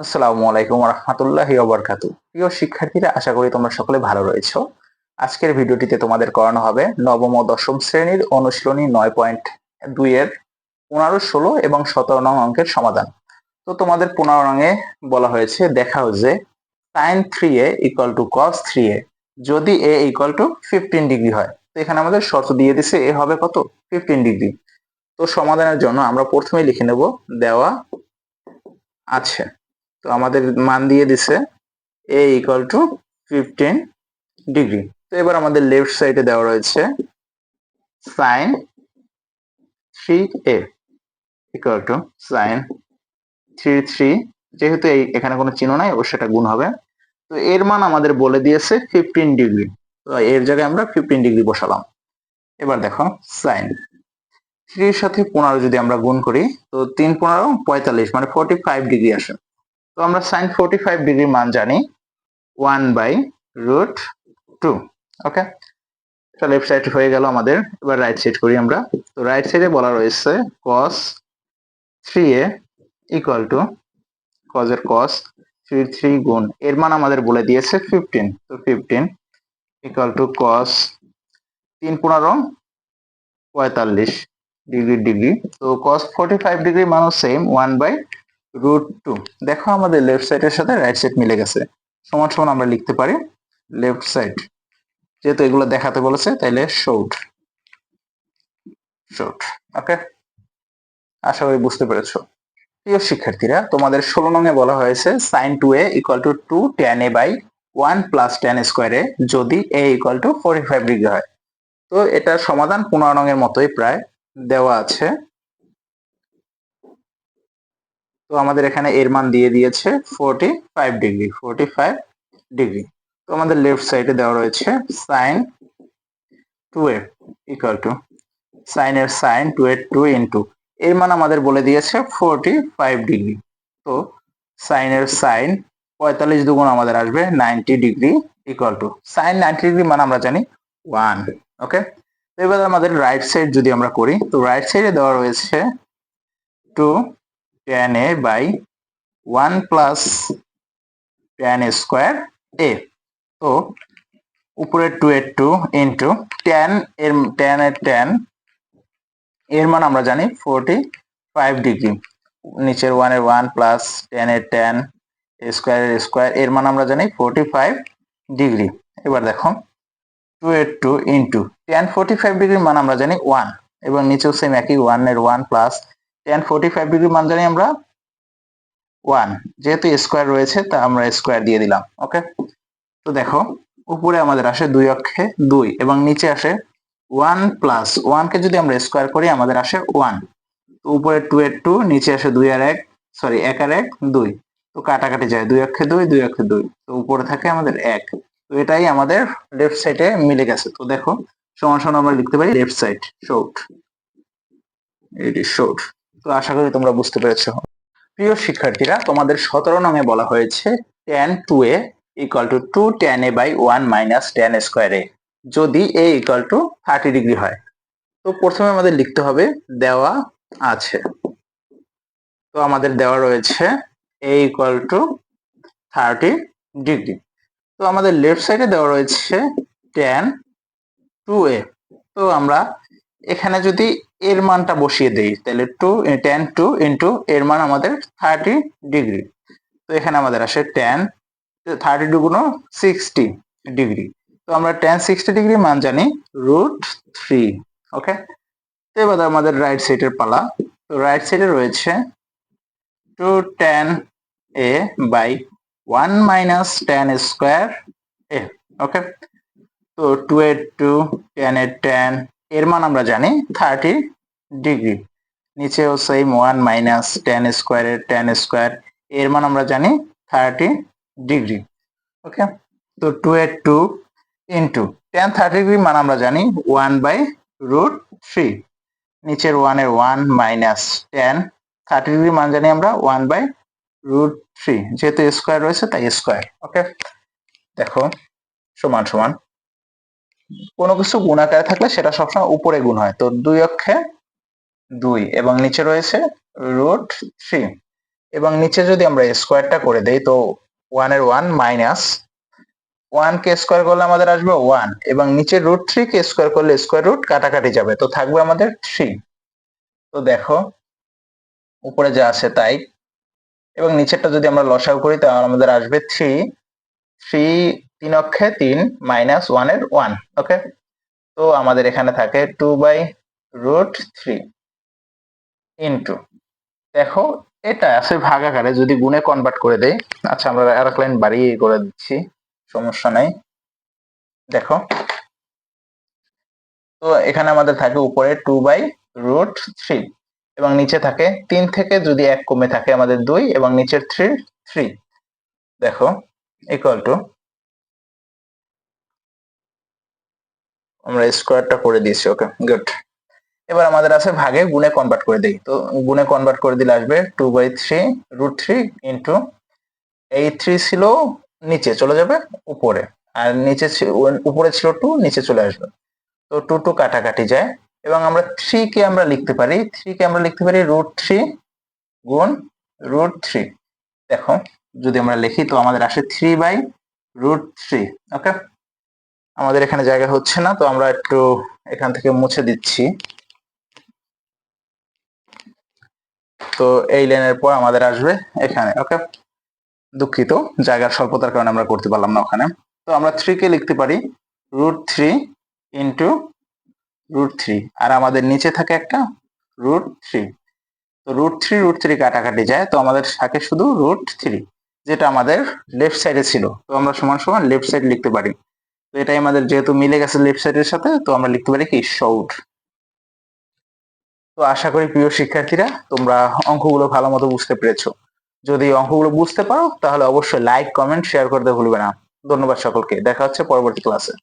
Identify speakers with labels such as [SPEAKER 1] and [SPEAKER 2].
[SPEAKER 1] আসসালামু আলাইকুম রহমতুল্লাহি ওয়া বারাকাতুহু। প্রিয় শিক্ষার্থীরা, আশা করি তোমরা সকলে ভালো রয়েছো। আজকের ভিডিওটিতে তোমাদের করানো হবে নবম ও দশম শ্রেণীর অনুশীলনী 9.2 এর 15, 16 এবং 17 নং অঙ্কের সমাধান। তো তোমাদের 15 নংয়ে বলা হয়েছে, দেখাও যে sin 3a = cos 3a যদি a = 15 ডিগ্রি হয়। তো এখানে আমাদের শর্ত দিয়ে দিছে a হবে কত, 15 ডিগ্রি। তো সমাধানের জন্য আমরা প্রথমেই লিখে নেব দেওয়া আছে। তো আমাদের মান দিয়ে দিছে a = 15 ডিগ্রি। তো এবার আমাদের লেফট সাইডে দেওয়া রয়েছে sin 3a sin 3 যেহেতু এখানে কোনো চিহ্ন নাই, অবশ্যই এটা গুণ হবে। তো এর মান আমাদের বলে দিয়েছে 15 ডিগ্রি। তো এর জায়গায় আমরা 15 ডিগ্রি বসালাম। এবার দেখো sin 3 এর সাথে 15 যদি আমরা গুণ করি, তো 3 15 45 মানে 45 ডিগ্রি আসে। তো আমরা sin 45 ডিগ্রি মান জানি 1/√2। ওকে, এটা লেফট সাইড হয়ে গেল আমাদের। এবার রাইট সাইড করি আমরা। তো রাইট সাইডে বলা রয়েছে cos 3a = cos এর cos 3 গুণ এর মান আমাদের বলে দিয়েছে 15। তো 15 = cos 3 15 45 ডিগ্রি। তো cos 45 ডিগ্রি মানও সেম 1/√2। দেখো আমাদের লেফট সাইডের সাথে রাইট সাইড মিলে গেছে। সমান সমান আমরা লিখতে পারি লেফট সাইড, যেহেতু এগুলো দেখাতে বলেছে তাইলে showed। ওকে, আশা করি বুঝতে পেরেছো। প্রিয় শিক্ষার্থীরা, তোমাদের 16 নংয়ে বলা হয়েছে sin 2a = 2 tan a by 1 plus tan square a যদি a = 45 ডিগ্রি হয়। তো এটার সমাধান 15 নংয়ের মতোই প্রায় দেওয়া আছে। তো আমাদের এখানে এর মান দিয়ে দিয়েছে 45 ডিগ্রি। তো আমাদের লেফট সাইডে দেওয়া রয়েছে sin 2a = sin এর sin 2 এর 2 ইনটু এর মান আমাদের বলে দিয়েছে 45 ডিগ্রি। তো sin এর sin 45 দুগুণ আমাদের আসবে 90 ডিগ্রি sin 90 ডিগ্রি মান আমরা জানি 1। ওকে, তো এবার আমাদের রাইট সাইড যদি আমরা করি, তো রাইট সাইডে দেওয়া রয়েছে 2 tan a by 1 plus tan square a। তো উপরে 2 এর 2 ইনটু tan এর মান আমরা জানি 45 ডিগ্রি। নিচের 1 এর 1 প্লাস tan এর tan স্কয়ার এর মান আমরা জানি 45 ডিগ্রি। এবার দেখো 2 এর 2 ইনটু tan 45 ডিগ্রির মান আমরা জানি 1 এবং নিচেও সেম একই 1 এর 1 প্লাস tan 45 ডিগ্রির মান জানি আমরা 1, যেহেতু স্কয়ার রয়েছে তা আমরা স্কয়ার দিয়ে দিলাম। ওকে, তো দেখো উপরে আমাদের আসে 2 অক্ষে 2 এবং নিচে আসে 1 প্লাস 1 কে যদি আমরা স্কয়ার করি আমাদের আসে 1। তো উপরে 2 এর 2, নিচে আসে 2 আর 1 সরি 1 আর 1 2। তো কাটাকাটি যায়, 2 অক্ষে 2 2 অক্ষে 2। তো উপরে থাকে আমাদের 1। তো এটাই আমাদের লেফট সাইডে মিলে গেছে। তো দেখো সমান সমান আমরা লিখতে পারি লেফট সাইড শোড। এটি শোড। তো আশা করি তোমরা বুঝতে পেরেছো। প্রিয় শিক্ষার্থীরা, তোমাদের 17 নংয়ে বলা হয়েছে tan 2a = 2 tan a by 1 minus tan square a যদি a = 30 ডিগ্রি হয়। তো প্রথমে আমাদের লিখতে হবে দেওয়া আছে। তো আমাদের দেওয়া রয়েছে a = 30 ডিগ্রি। তো আমাদের লেফট সাইডে দেওয়া রয়েছে tan 2a। তো আমরা এখানে যদি এর মানটা বসিয়ে দেই তাহলে tan 2 ইনটু এর মান আমাদের 30 ডিগ্রি। তো এখানে আমাদের আসে tan 30 দুগুণ 60 ডিগ্রি। তো আমরা tan 60 ডিগ্রি মান জানি √3। ওকে, তো এবার আমাদের রাইট সাইডের পালা। তো রাইট সাইডে রয়েছে 2 tan a by 1 minus tan square a। ওকে, তো 2 এর 2 tan এর tan এর মান আমরা জানি 30 ডিগ্রি। নিচেও সেম 1 মাইনাস tan স্কয়ার এর tan স্কয়ার এর মান আমরা জানি 30 ডিগ্রি। ওকে, তো 2 এর 2 ইনটু tan 30 ডিগ্রি মান আমরা জানি 1/√3। নিচের 1 এর 1 মাইনাস tan 30 ডিগ্রি মান জানি আমরা 1/√3, যেহেতু স্কয়ার রয়েছে তাই স্কয়ার। ওকে, দেখো সমান সমান কোনো কিছু গুণ আকারে থাকলে সেটা সবসময় উপরে গুণ হয়। তো 2 অক্ষে 2 এবং নিচে রয়েছে √3 এবং নিচে যদি আমরা স্কোয়ারটা করে দেই তো 1 এর 1 মাইনাস 1 কে স্কোয়ার করলে আমাদের আসবে 1 এবং নিচে √3 কে স্কোয়ার করলে স্কোয়ার রুট কাটাকাটি যাবে, তো থাকবে আমাদের 3। তো দেখো উপরে যা আছে তাই, এবং নিচেরটা যদি আমরা লসাগু করি তাহলে আমাদের আসবে 3 3 অক্ষে 3 মাইনাস 1 এর 1। ওকে, তো আমাদের এখানে থাকে 2/√3 ইনটু, দেখো এটা আছে ভাগ আকারে, যদি গুণে কনভার্ট করে দেই, আচ্ছা আমরা আরেক লাইন বাড়িয়ে করে দিচ্ছি, সমস্যা নাই। দেখো তো এখানে আমাদের থাকে উপরে 2/√3 এবং নিচে থাকে 3 থেকে যদি 1 কমে থাকে আমাদের 2 এবং নিচের 3। দেখো ইকুয়াল টু, আমরা স্কোয়ারটা করে দিয়েছি। Okay good. এবার আমাদের আছে ভাগে গুণে কনভার্ট করে দেই, তো গুণে কনভার্ট করে দিলে আসবে 2/3√3 ইন্টু এই 3 ছিল নিচে চলে যাবে উপরে, আর নিচে উপরে ছিল 2 নিচে চলে আসবে, তো 2 2 কাটাকাটি যায় এবং আমরা 3 কে আমরা লিখতে পারি √3 গুণ √3। দেখো যদি আমরা লিখি তো আমাদের আসে 3/√3। ওকে, আমাদের এখানে জায়গা হচ্ছে না, তো আমরা একটু এখান থেকে মুছে দিচ্ছি। তো এই লাইনের পর আমাদের আসবে এখানে। ওকে, দুঃখিত জায়গার স্বল্পতার কারণে আমরা করতে পারলাম না ওখানে। তো আমরা 3 কে লিখতে পারি √3 ইন্টু √3, আর আমাদের নিচে থাকে একটা √3, তো √3 কাটাকাটি যায়, তো আমাদের থাকে শুধু √3, যেটা আমাদের লেফট সাইডে ছিল, তো আমরা সমান সমান লেফট সাইড লিখতে পারি। তো এটাই আমাদের যেহেতু মিলে গেছে লেফট সাইডের সাথে, তো আমরা লিখতে পারি কি সৌট। তো আশা করি প্রিয় শিক্ষার্থীরা তোমরা অঙ্কগুলো ভালো মতো বুঝতে পেরেছো। যদি অঙ্কগুলো বুঝতে পারো তাহলে অবশ্যই লাইক, কমেন্ট, শেয়ার করতে ভুলবে না। ধন্যবাদ সকলকে, দেখা হচ্ছে পরবর্তী ক্লাসে।